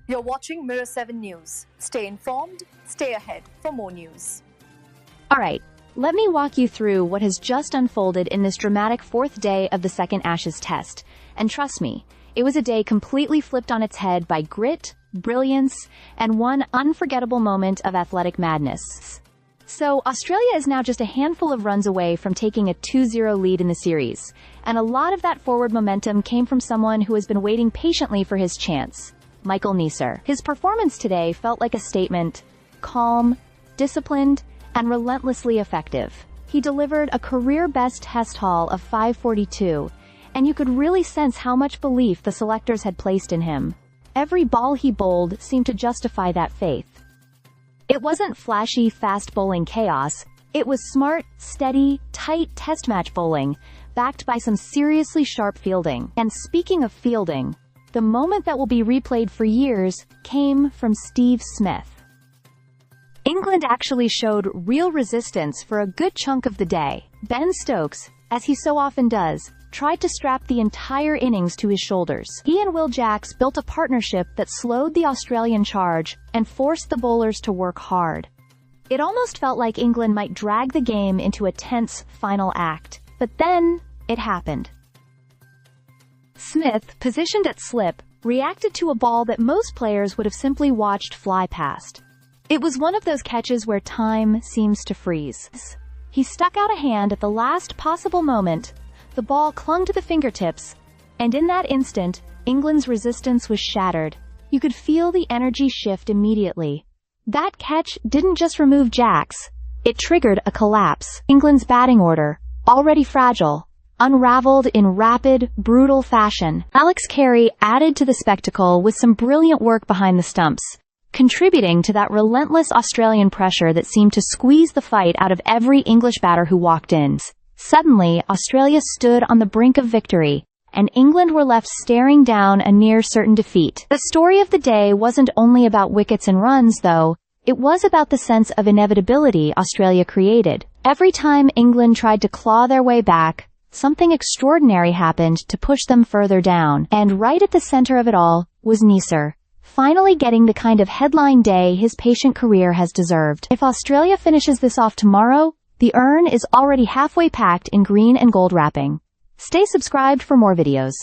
You're watching Mirror 7 News. Stay informed, stay ahead for more news. Alright, let me walk you through what has just unfolded in this dramatic fourth day of the second Ashes test. And trust me, it was a day completely flipped on its head by grit, brilliance, and one unforgettable moment of athletic madness. So, Australia is now just a handful of runs away from taking a 2-0 lead in the series, and a lot of that forward momentum came from someone who has been waiting patiently for his chance, michael.neser. His performance today felt like a statement: calm, disciplined, and relentlessly effective. He delivered a career-best test haul of 542, and you could really sense how much belief the selectors had placed in him. Every ball he bowled seemed to justify that faith. It wasn't flashy, fast bowling chaos. It was smart, steady, tight test match bowling, backed by some seriously sharp fielding. And speaking of fielding, the moment that will be replayed for years came from Steve Smith. England actually showed real resistance for a good chunk of the day. Ben Stokes, as he so often does, tried to strap the entire innings to his shoulders. He and Will Jacks built a partnership that slowed the Australian charge and forced the bowlers to work hard. It almost felt like England might drag the game into a tense final act. But then, it happened. Smith, positioned at slip, reacted to a ball that most players would have simply watched fly past. It was one of those catches where time seems to freeze. He stuck out a hand at the last possible moment. The ball clung to the fingertips, and in that instant, England's resistance was shattered. You could feel the energy shift immediately. That catch didn't just remove Jacks, it triggered a collapse. England's batting order, already fragile, unraveled in rapid, brutal fashion. Alex Carey added to the spectacle with some brilliant work behind the stumps, contributing to that relentless Australian pressure that seemed to squeeze the fight out of every English batter who walked in. Suddenly, Australia stood on the brink of victory, and England were left staring down a near-certain defeat. The story of the day wasn't only about wickets and runs, though. It was about the sense of inevitability Australia created. Every time England tried to claw their way back, something extraordinary happened to push them further down. And right at the center of it all was Neser, finally getting the kind of headline day his patient career has deserved. If Australia finishes this off tomorrow, the urn is already halfway packed in green and gold wrapping. Stay subscribed for more videos.